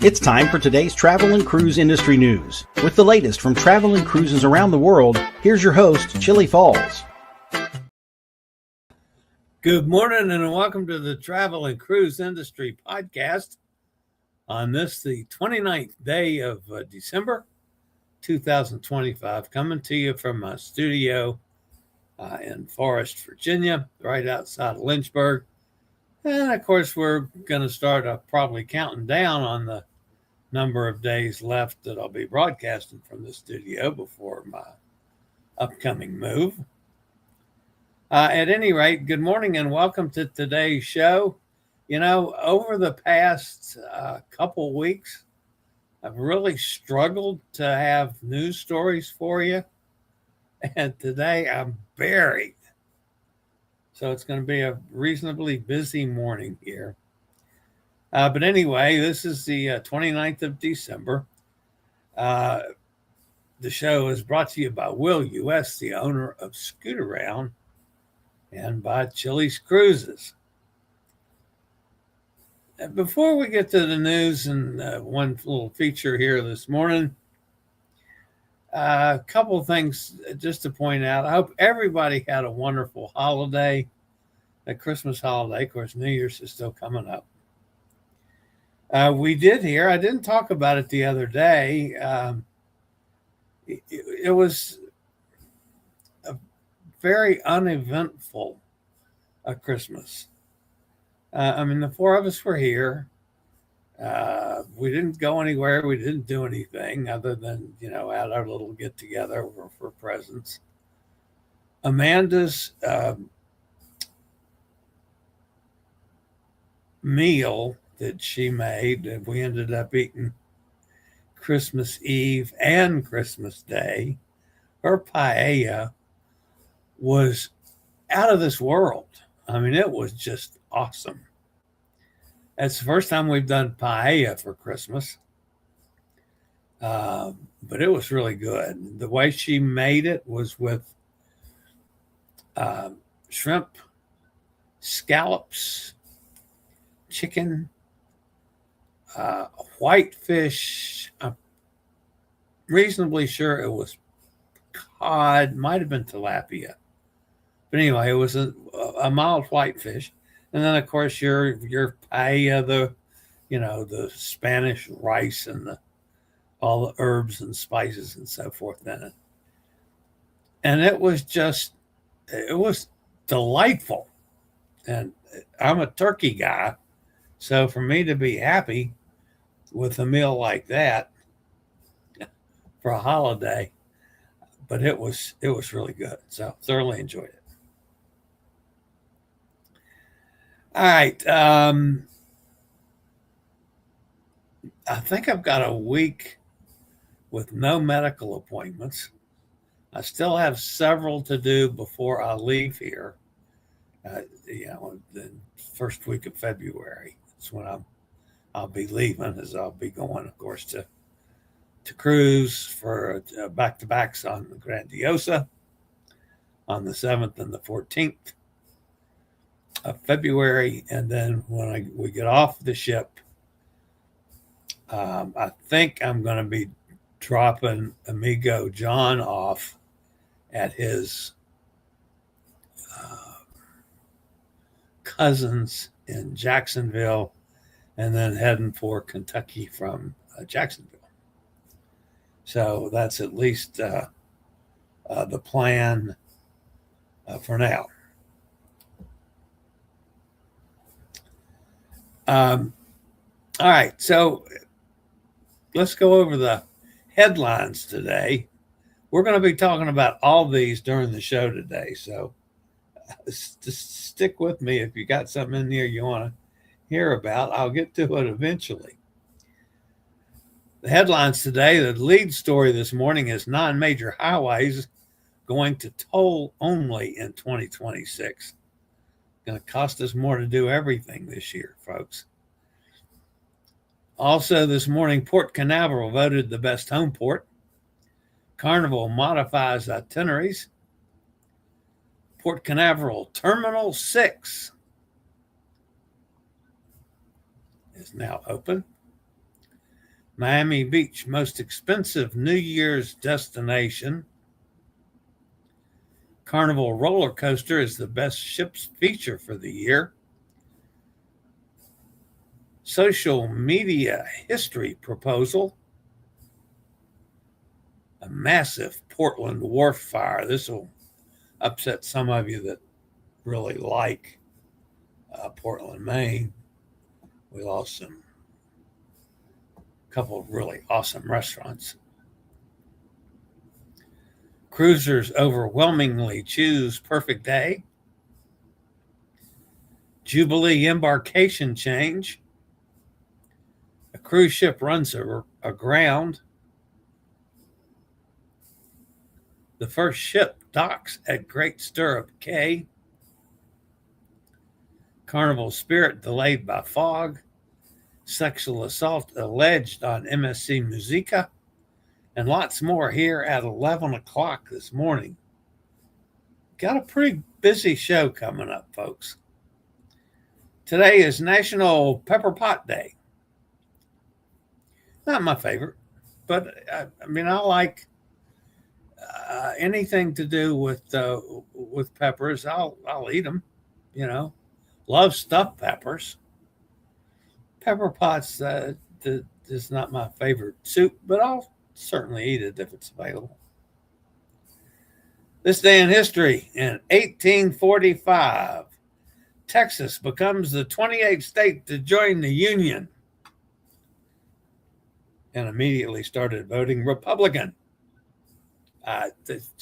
It's time for today's travel and cruise industry news. With the latest from travel and cruises around the world, here's your host, Chillie Falls. Good morning and welcome to the Travel and Cruise Industry Podcast on this, the 29th day of December 2025, coming to you from my studio in Forest, Virginia, right outside of Lynchburg. And of course, we're going to start probably counting down on the number of days left that I'll be broadcasting from the studio before my upcoming move. At any rate, good morning and welcome to today's show. You know, over the past couple weeks, I've really struggled to have news stories for you. And today I'm buried. So it's going to be a reasonably busy morning here. But anyway, this is the 29th of December. The show is brought to you by Will U.S., the owner of Scootaround, and by Chillie's Cruises. Before we get to the news and one little feature here this morning, a couple of things just to point out. I hope everybody had a wonderful holiday, a Christmas holiday. Of course, New Year's is still coming up. We did hear, I didn't talk about it the other day. It was a very uneventful Christmas. The four of us were here. We didn't go anywhere. We didn't do anything other than, had our little get together for presents. Amanda's meal that she made, and we ended up eating Christmas Eve and Christmas Day. Her paella was out of this world. It was just awesome. It's the first time we've done paella for Christmas, but it was really good. The way she made it was with shrimp, scallops, chicken, white fish. I'm reasonably sure it was cod, might have been tilapia. But anyway, it was a mild white fish. And then, of course, your paella, the Spanish rice and all the herbs and spices and so forth in it. And it was delightful. And I'm a turkey guy. So for me to be happy with a meal like that for a holiday, but it was really good. So thoroughly enjoyed it. All right. I think I've got a week with no medical appointments. I still have several to do before I leave here. The first week of February is when I'll be leaving, as I'll be going, of course, to cruise for back-to-backs on the Grandiosa on the 7th and the 14th of February. And then when we get off the ship, I think I'm going to be dropping amigo John off at his cousins in Jacksonville, and then heading for Kentucky from Jacksonville. So that's at least the plan for now. All right, so let's go over the headlines today. We're going to be talking about all these during the show today, so just stick with me. If you got something in there you want to hear about, I'll get to it eventually. The headlines today, the lead story this morning is non-major highways going to toll only in 2026. Going to cost us more to do everything this year, folks. Also this morning, Port Canaveral voted the best home port. Carnival modifies itineraries. Port Canaveral Terminal 6 is now open. Miami Beach, most expensive New Year's destination. Carnival roller coaster is the best ship's feature for the year. Social media history proposal. A massive Portland wharf fire. This will upset some of you that really like Portland, Maine. We lost a couple of really awesome restaurants. Cruisers overwhelmingly choose Perfect Day. Jubilee embarkation change. A cruise ship runs aground. The first ship docks at Great Stirrup Cay. Carnival Spirit delayed by fog. Sexual assault alleged on MSC Musica. And lots more here at 11 o'clock this morning. Got a pretty busy show coming up, folks. Today is National Pepper Pot Day. Not my favorite, but I like anything to do with peppers. I'll eat them, Love stuffed peppers. Pepper pots is not my favorite soup, but I'll certainly eat it if it's available. This day in history, in 1845, Texas becomes the 28th state to join the Union and immediately started voting Republican. That's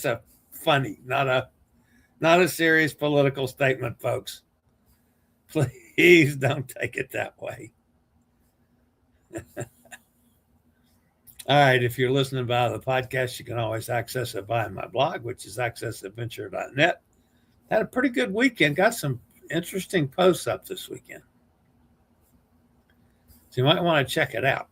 a funny, not a serious political statement, folks. Please don't take it that way. All right, if you're listening via the podcast, you can always access it via my blog, which is accessadventure.net. Had a pretty good weekend. Got some interesting posts up this weekend. So you might want to check it out.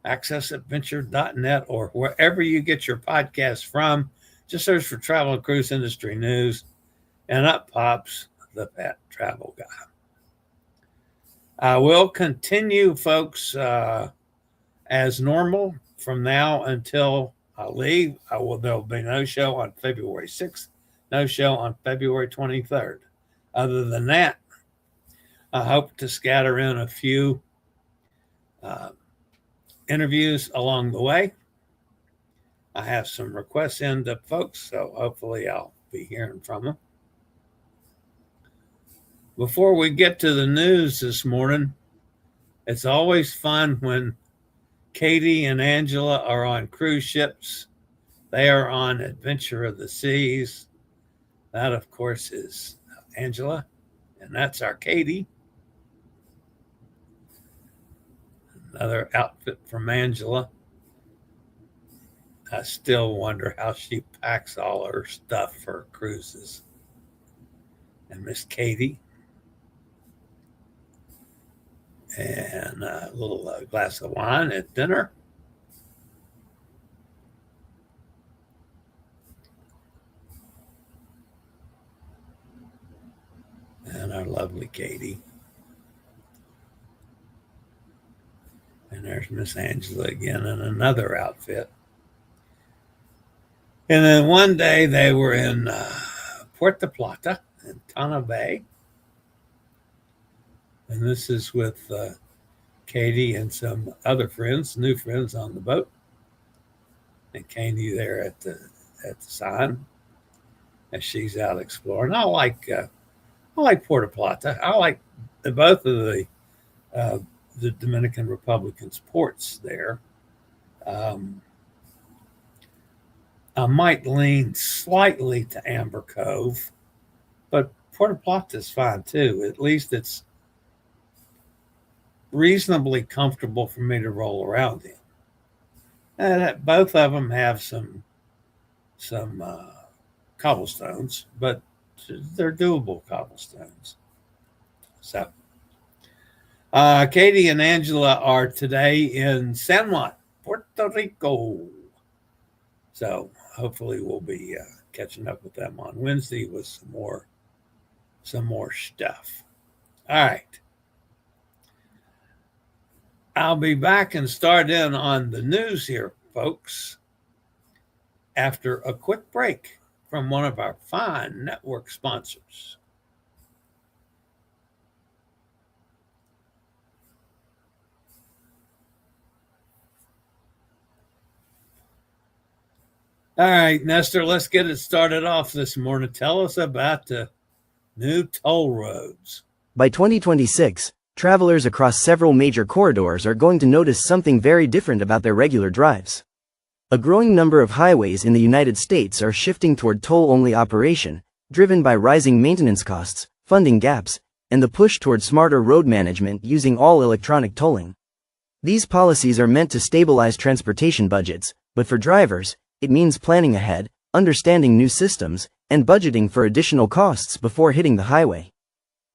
accessadventure.net or wherever you get your podcasts from. Just search for Travel and Cruise Industry News, and up pops the Pat Travel Guy. I will continue, folks, as normal from now until I leave. There'll be no show on February 6th, no show on February 23rd. Other than that, I hope to scatter in a few interviews along the way. I have some requests in to folks, so hopefully I'll be hearing from them. Before we get to the news this morning, it's always fun when Katie and Angela are on cruise ships. They are on Adventure of the Seas. That, of course, is Angela, and that's our Katie. Another outfit from Angela. I still wonder how she packs all her stuff for cruises. And Miss Katie. And a little glass of wine at dinner. And our lovely Katie. And there's Miss Angela again in another outfit. And then one day they were in Puerto Plata in Tana Bay. And this is with Katie and some other friends, new friends on the boat. And Katie there at the sign as she's out exploring. I like Puerto Plata. I like both of the Dominican Republic's ports there. I might lean slightly to Amber Cove, but Puerto Plata is fine too. At least it's reasonably comfortable for me to roll around in. And both of them have some cobblestones, but they're doable cobblestones. So, Katie and Angela are today in San Juan, Puerto Rico. So hopefully we'll be catching up with them on Wednesday with some more stuff. All right. I'll be back and start in on the news here, folks, after a quick break from one of our fine network sponsors. All right, Nestor, let's get it started off this morning. Tell us about the new toll roads. By 2026, travelers across several major corridors are going to notice something very different about their regular drives. A growing number of highways in the United States are shifting toward toll-only operation, driven by rising maintenance costs, funding gaps, and the push toward smarter road management using all-electronic tolling. These policies are meant to stabilize transportation budgets, but for drivers, it means planning ahead, understanding new systems, and budgeting for additional costs before hitting the highway.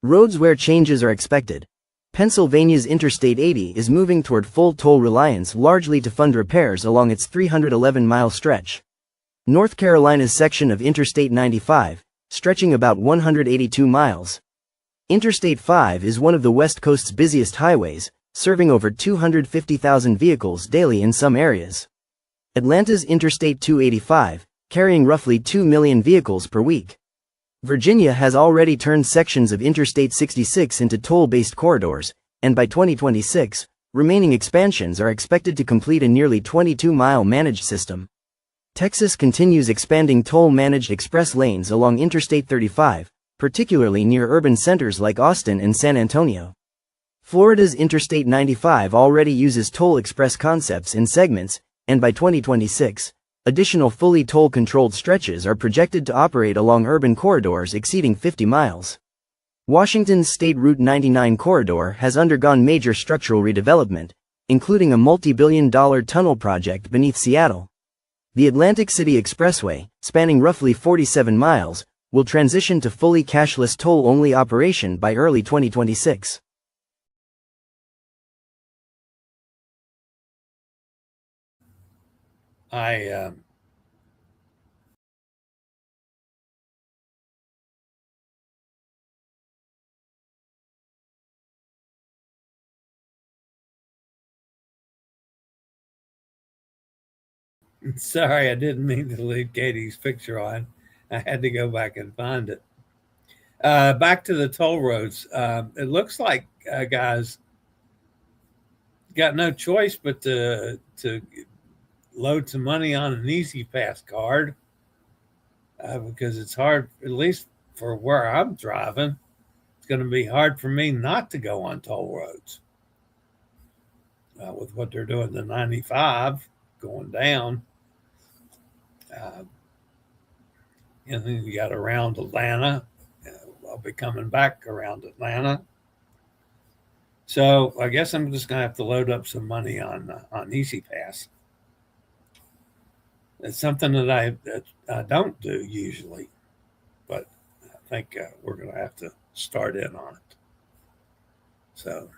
Roads where changes are expected. Pennsylvania's Interstate 80 is moving toward full toll reliance largely to fund repairs along its 311-mile stretch. North Carolina's section of Interstate 95, stretching about 182 miles. Interstate 5 is one of the West Coast's busiest highways, serving over 250,000 vehicles daily in some areas. Atlanta's Interstate 285, carrying roughly 2 million vehicles per week. Virginia has already turned sections of Interstate 66 into toll-based corridors, and by 2026, remaining expansions are expected to complete a nearly 22-mile managed system. Texas continues expanding toll-managed express lanes along Interstate 35, particularly near urban centers like Austin and San Antonio. Florida's Interstate 95 already uses toll express concepts in segments, and by 2026, additional fully toll-controlled stretches are projected to operate along urban corridors exceeding 50 miles. Washington's State Route 99 corridor has undergone major structural redevelopment, including a multi-billion-dollar tunnel project beneath Seattle. The Atlantic City Expressway, spanning roughly 47 miles, will transition to fully cashless toll-only operation by early 2026. Sorry, I didn't mean to leave Katie's picture on. I had to go back and find it. Back to the toll roads. It looks like, guys, got no choice but to load some money on an E-ZPass card because it's hard, at least for where I'm driving, it's going to be hard for me not to go on toll roads with what they're doing to 95 going down. And then you got around Atlanta. I'll be coming back around Atlanta. So I guess I'm just going to have to load up some money on E-ZPass. It's something that I don't do usually, but I think we're going to have to start in on it. So,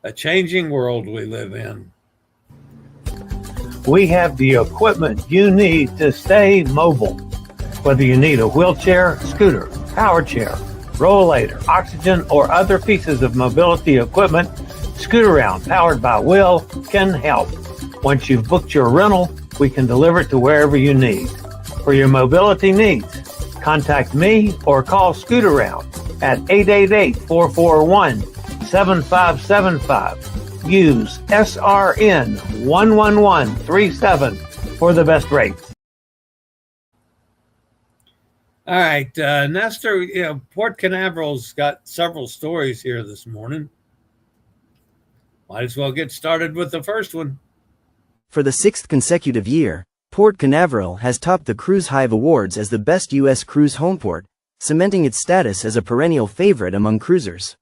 a changing world we live in. We have the equipment you need to stay mobile. Whether you need a wheelchair, scooter, power chair, rollator, oxygen, or other pieces of mobility equipment, Scootaround, powered by Will, can help. Once you've booked your rental, we can deliver it to wherever you need. For your mobility needs, contact me or call Scootaround at 888-441-7575. Use SRN 11137 for the best rates. All right, Nestor, Port Canaveral's got several stories here this morning. Might as well get started with the first one. For the 6th consecutive year, Port Canaveral has topped the Cruise Hive Awards as the best U.S. cruise homeport, cementing its status as a perennial favorite among cruisers.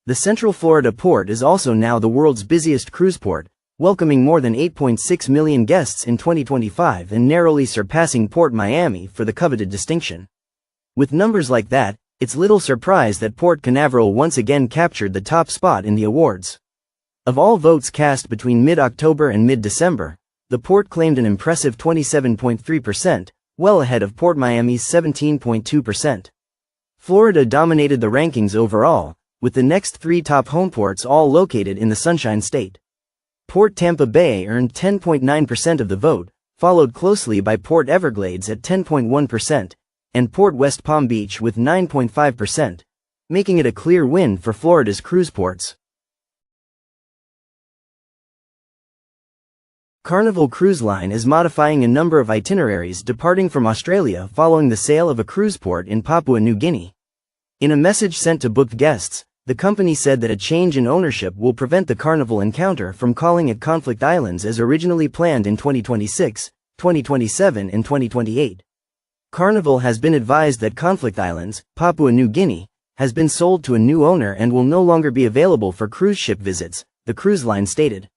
The Central Florida port is also now the world's busiest cruise port, welcoming more than 8.6 million guests in 2025 and narrowly surpassing Port Miami for the coveted distinction. With numbers like that, it's little surprise that Port Canaveral once again captured the top spot in the awards. Of all votes cast between mid-October and mid-December, the port claimed an impressive 27.3%, well ahead of Port Miami's 17.2%. Florida dominated the rankings overall, with the next three top homeports all located in the Sunshine State. Port Tampa Bay earned 10.9% of the vote, followed closely by Port Everglades at 10.1%, and Port West Palm Beach with 9.5%, making it a clear win for Florida's cruise ports. Carnival Cruise Line is modifying a number of itineraries departing from Australia following the sale of a cruise port in Papua New Guinea. In a message sent to booked guests, the company said that a change in ownership will prevent the Carnival Encounter from calling at Conflict Islands as originally planned in 2026, 2027 and 2028. Carnival has been advised that Conflict Islands, Papua New Guinea, has been sold to a new owner and will no longer be available for cruise ship visits, the cruise line stated.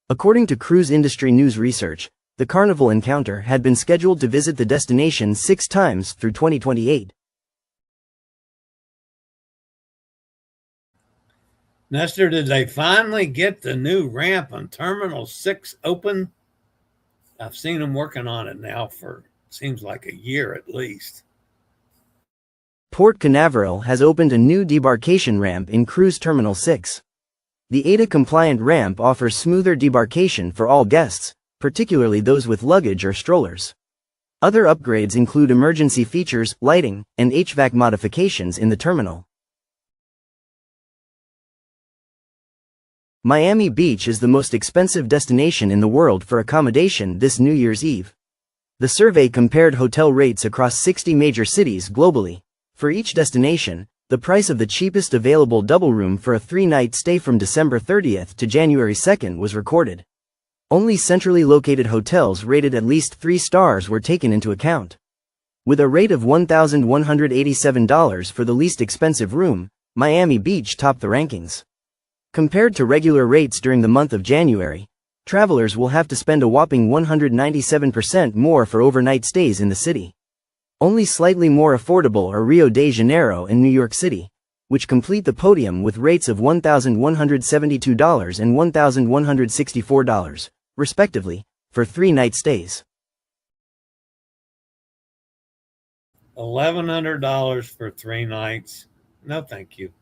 According to Cruise Industry News Research, the Carnival Encounter had been scheduled to visit the destination 6 times through 2028. Nestor, did they finally get the new ramp on Terminal 6 open? I've seen them working on it now for, seems like a year at least. Port Canaveral has opened a new debarkation ramp in Cruise Terminal 6. The ADA-compliant ramp offers smoother debarkation for all guests, particularly those with luggage or strollers. Other upgrades include emergency features, lighting, and HVAC modifications in the terminal. Miami Beach is the most expensive destination in the world for accommodation this New Year's Eve. The survey compared hotel rates across 60 major cities globally. For each destination, the price of the cheapest available double room for a 3-night stay from December 30th to January 2nd was recorded. Only centrally located hotels rated at least 3 stars were taken into account. With a rate of $1,187 for the least expensive room, Miami Beach topped the rankings. Compared to regular rates during the month of January, travelers will have to spend a whopping 197% more for overnight stays in the city. Only slightly more affordable are Rio de Janeiro and New York City, which complete the podium with rates of $1,172 and $1,164, respectively, for 3-night stays. $1,100 for 3 nights. No, thank you.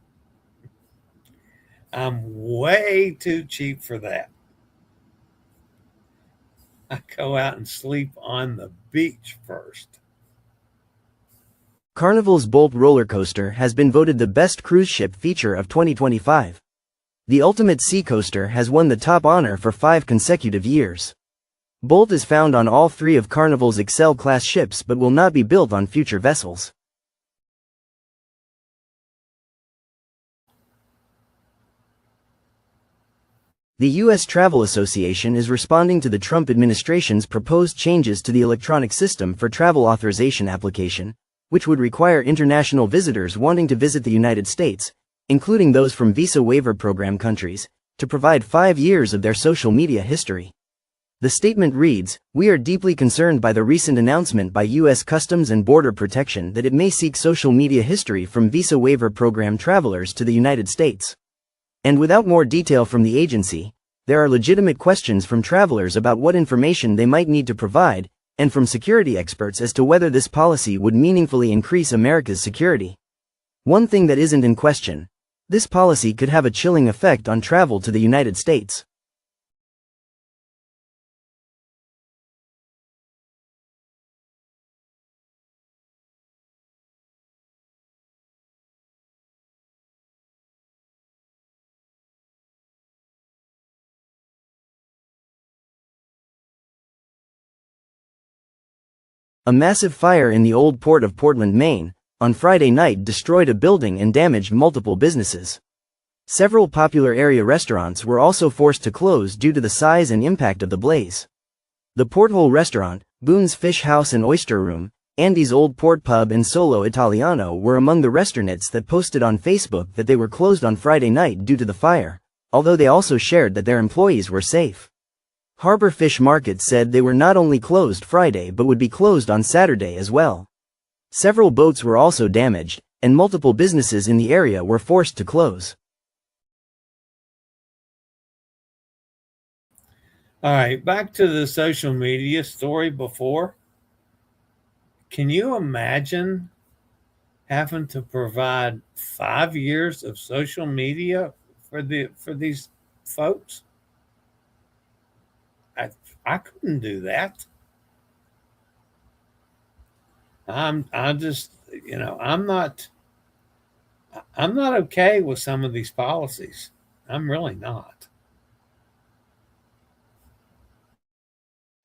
I'm way too cheap for that. I go out and sleep on the beach first. Carnival's Bolt roller coaster has been voted the best cruise ship feature of 2025. The Ultimate Sea Coaster has won the top honor for 5 consecutive years. Bolt is found on all 3 of Carnival's Excel-class ships but will not be built on future vessels. The U.S. Travel Association is responding to the Trump administration's proposed changes to the electronic system for travel authorization application, which would require international visitors wanting to visit the United States, including those from Visa Waiver Program countries, to provide 5 years of their social media history. The statement reads, "We are deeply concerned by the recent announcement by U.S. Customs and Border Protection that it may seek social media history from Visa Waiver Program travelers to the United States. And without more detail from the agency, there are legitimate questions from travelers about what information they might need to provide, and from security experts as to whether this policy would meaningfully increase America's security. One thing that isn't in question: this policy could have a chilling effect on travel to the United States." A massive fire in the old port of Portland, Maine, on Friday night destroyed a building and damaged multiple businesses. Several popular area restaurants were also forced to close due to the size and impact of the blaze. The Porthole Restaurant, Boone's Fish House and Oyster Room, Andy's Old Port Pub and Solo Italiano were among the restaurants that posted on Facebook that they were closed on Friday night due to the fire, although they also shared that their employees were safe. Harbor Fish Market said they were not only closed Friday but would be closed on Saturday as well. Several boats were also damaged, and multiple businesses in the area were forced to close. All right, back to the social media story before. Can you imagine having to provide 5 years of social media for these folks? I couldn't do that. I just, I'm not okay with some of these policies. I'm really not.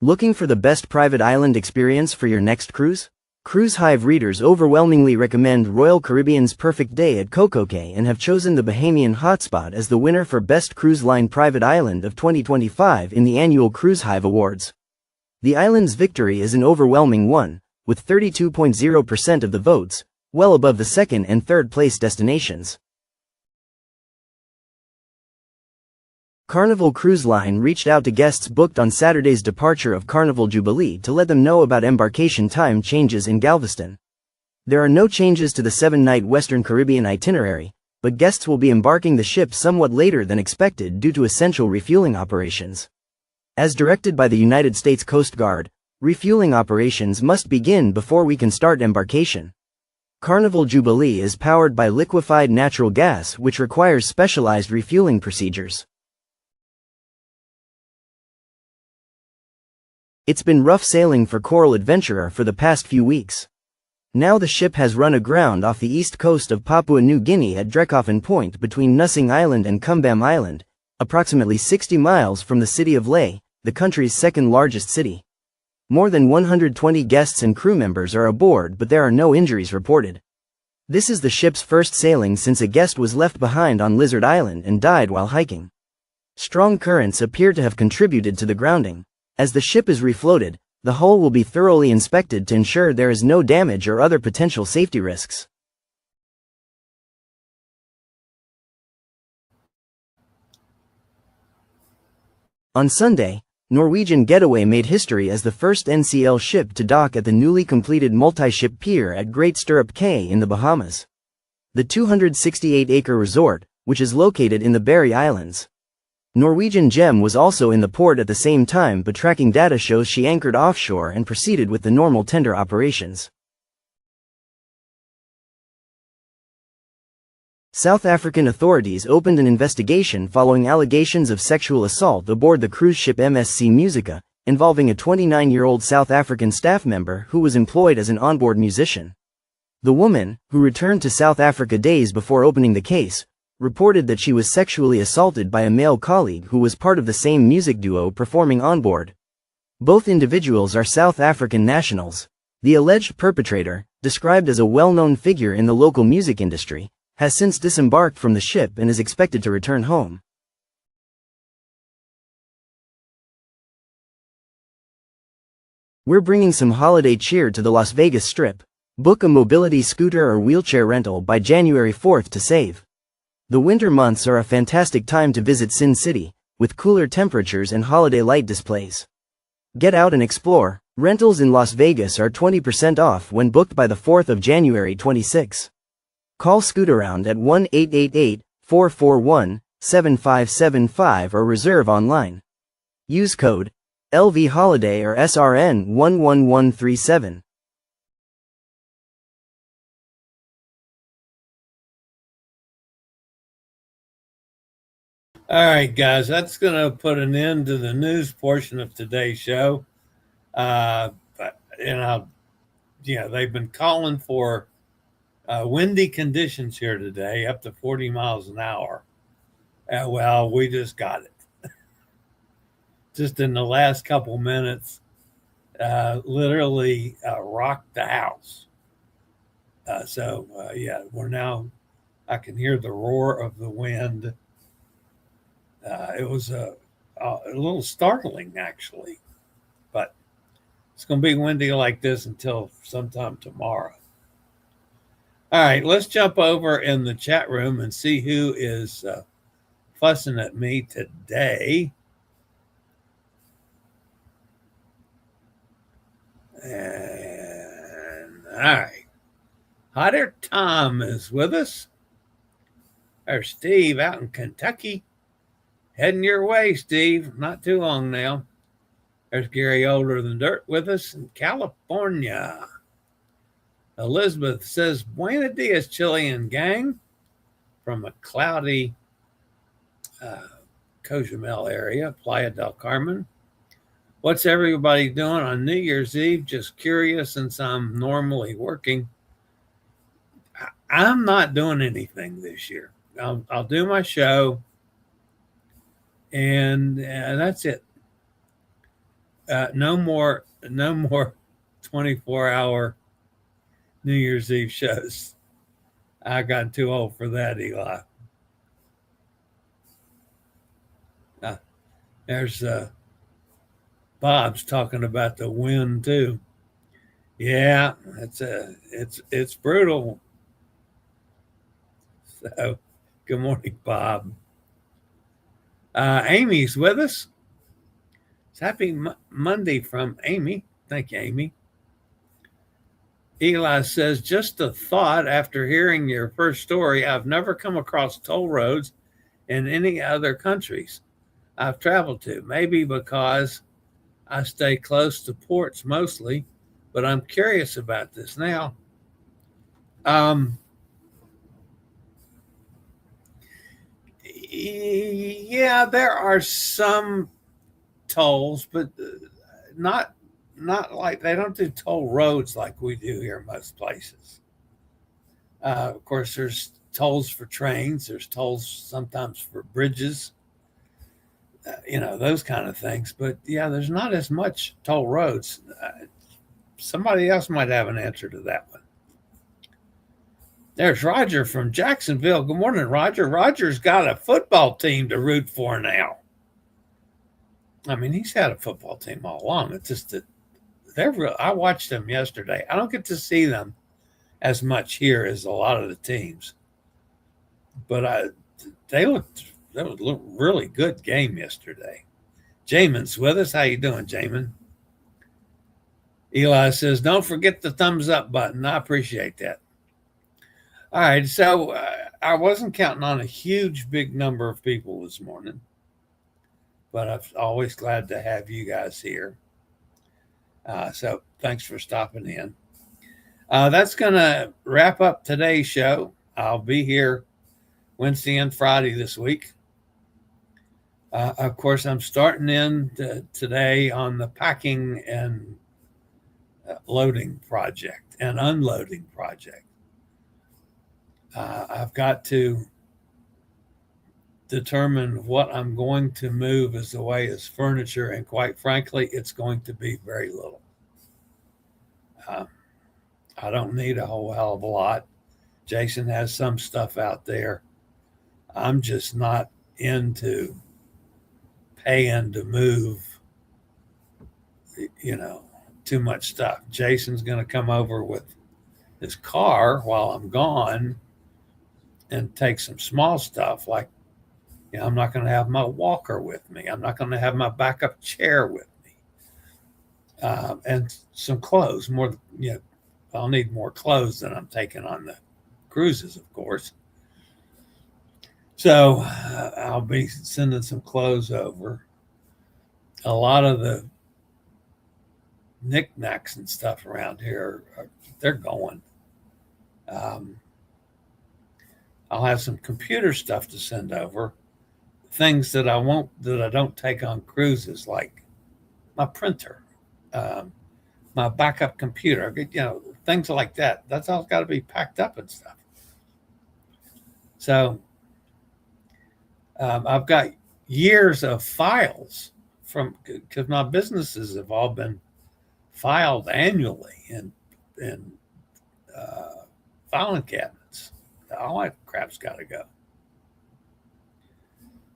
Looking for the best private island experience for your next cruise? Cruise Hive readers overwhelmingly recommend Royal Caribbean's Perfect Day at Coco Cay and have chosen the Bahamian Hotspot as the winner for Best Cruise Line Private Island of 2025 in the annual Cruise Hive Awards. The island's victory is an overwhelming one, with 32.0% of the votes, well above the second and third place destinations. Carnival Cruise Line reached out to guests booked on Saturday's departure of Carnival Jubilee to let them know about embarkation time changes in Galveston. There are no changes to the 7-night Western Caribbean itinerary, but guests will be embarking the ship somewhat later than expected due to essential refueling operations. As directed by the United States Coast Guard, refueling operations must begin before we can start embarkation. Carnival Jubilee is powered by liquefied natural gas, which requires specialized refueling procedures. It's been rough sailing for Coral Adventurer for the past few weeks. Now the ship has run aground off the east coast of Papua New Guinea at Drechhoffen Point between Nussing Island and Kumbam Island, approximately 60 miles from the city of Lae, the country's second largest city. More than 120 guests and crew members are aboard, but there are no injuries reported. This is the ship's first sailing since a guest was left behind on Lizard Island and died while hiking. Strong currents appear to have contributed to the grounding. As the ship is refloated, the hull will be thoroughly inspected to ensure there is no damage or other potential safety risks. On Sunday, Norwegian Getaway made history as the first NCL ship to dock at the newly completed multi-ship pier at Great Stirrup Cay in the Bahamas. The 268-acre resort, which is located in the Berry Islands. Norwegian Gem was also in the port at the same time, but tracking data shows she anchored offshore and proceeded with the normal tender operations. South African authorities opened an investigation following allegations of sexual assault aboard the cruise ship MSC Musica, involving a 29-year-old South African staff member who was employed as an onboard musician. The woman, who returned to South Africa days before opening the case, reported that she was sexually assaulted by a male colleague who was part of the same music duo performing on board. Both individuals are South African nationals. The alleged perpetrator, described as a well-known figure in the local music industry, has since disembarked from the ship and is expected to return home. We're bringing some holiday cheer to the Las Vegas Strip. Book a mobility scooter or wheelchair rental by January 4th to save. The winter months are a fantastic time to visit Sin City, with cooler temperatures and holiday light displays. Get out and explore. Rentals in Las Vegas are 20% off when booked by the 4th of January 26. Call Scootaround at 1-888-441-7575 or reserve online. Use code LV Holiday or SRN 11137. All right, guys, that's going to put an end to the news portion of today's show. They've been calling for windy conditions here today, up to 40 miles an hour. Well, we just got it. Just in the last couple minutes, literally rocked the house. We're now, I can hear the roar of the wind. It was a little startling, actually, but it's going to be windy like this until sometime tomorrow. All right, let's jump over in the chat room and see who is fussing at me today. And all right, Hotter Tom is with us. There's Steve out in Kentucky. Heading your way, Steve. Not too long now. There's Gary Older Than Dirt with us in California. Elizabeth says, Buena dias, Chilean gang, from a cloudy Cozumel area, Playa del Carmen. What's everybody doing on New Year's Eve? Just curious, since I'm normally working. I'm not doing anything this year. I'll do my show, and that's it. No more 24-hour New Year's Eve shows. I got too old for that, Eli. There's Bob's talking about the wind too. Yeah, it's brutal. So, good morning, Bob. Amy's with us. It's happy Monday from Amy. Thank you, Amy. Eli says, just a thought after hearing your first story, I've never come across toll roads in any other countries I've traveled to. Maybe because I stay close to ports mostly, but I'm curious about this now. Yeah, there are some tolls, but not like, they don't do toll roads like we do here in most places. Of course, there's tolls for trains. There's tolls sometimes for bridges, those kind of things. But yeah, there's not as much toll roads. Somebody else might have an answer to that one. There's Roger from Jacksonville. Good morning, Roger. Roger's got a football team to root for now. I mean, he's had a football team all along. It's just that I watched them yesterday. I don't get to see them as much here as a lot of the teams, but they looked really good game yesterday. Jamin's with us. How you doing, Jamin? Eli says, don't forget the thumbs up button. I appreciate that. All right, so I wasn't counting on a big number of people this morning, but I'm always glad to have you guys here. So thanks for stopping in. That's going to wrap up today's show. I'll be here Wednesday and Friday this week. Of course, I'm starting in today on the packing and loading project and unloading project. I've got to determine what I'm going to move as the way as furniture, and quite frankly, it's going to be very little. I don't need a whole hell of a lot. Jason has some stuff out there. I'm just not into paying to move, too much stuff. Jason's going to come over with his car while I'm gone and take some small stuff, like, I'm not going to have my walker with me. I'm not going to have my backup chair with me. And some clothes, more, I'll need more clothes than I'm taking on the cruises, of course. So I'll be sending some clothes over. A lot of the knickknacks and stuff around here, they're going. I'll have some computer stuff to send over. Things that I don't take on cruises, like my printer, my backup computer, things like that. That's all got to be packed up and stuff. So I've got years of files because my businesses have all been filed annually in filing cabinets. All that crap's got to go.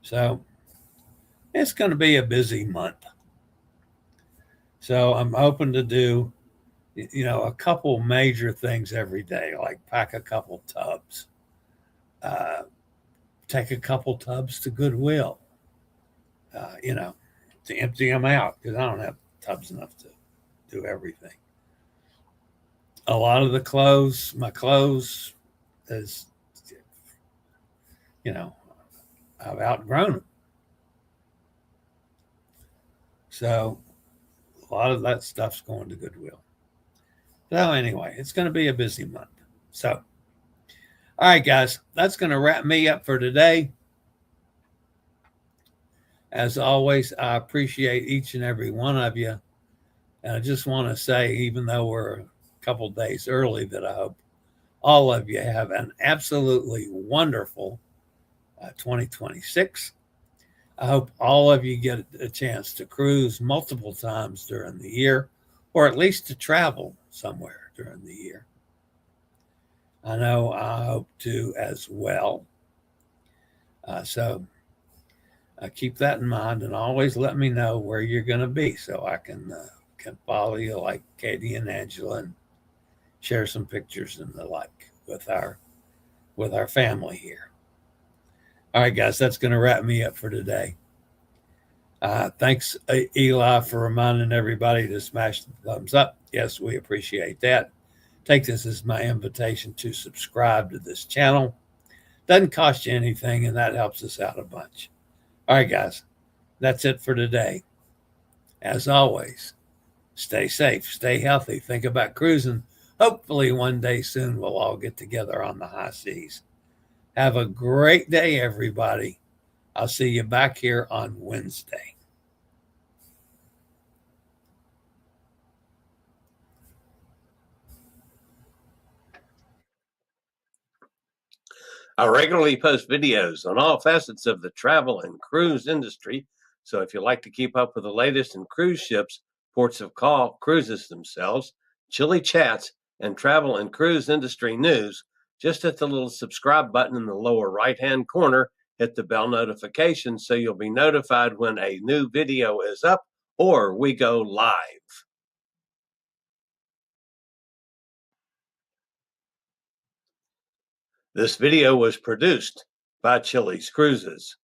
So it's going to be a busy month. So I'm hoping to do, a couple major things every day, like pack a couple tubs, take a couple tubs to Goodwill, to empty them out, because I don't have tubs enough to do everything. A lot of my clothes is, I've outgrown them. So a lot of that stuff's going to Goodwill. So anyway, it's going to be a busy month. So, all right, guys, that's going to wrap me up for today. As always, I appreciate each and every one of you. And I just want to say, even though we're a couple days early, that I hope all of you have an absolutely wonderful 2026. I hope all of you get a chance to cruise multiple times during the year, or at least to travel somewhere during the year. I know I hope to as well. So keep that in mind, and always let me know where you're going to be so I can follow you like Katie and Angela and share some pictures and the like with our family here. All right, guys, that's going to wrap me up for today. Thanks, Eli, for reminding everybody to smash the thumbs up. Yes, we appreciate that. Take this as my invitation to subscribe to this channel. Doesn't cost you anything, and that helps us out a bunch. All right, guys, that's it for today. As always, stay safe, stay healthy, think about cruising. Hopefully one day soon we'll all get together on the high seas. Have a great day, everybody. I'll see you back here on Wednesday. I regularly post videos on all facets of the travel and cruise industry. So if you'd like to keep up with the latest in cruise ships, ports of call, cruises themselves, chilly chats, and travel and cruise industry news, just hit the little subscribe button in the lower right-hand corner, hit the bell notification so you'll be notified when a new video is up or we go live. This video was produced by Chili's Cruises.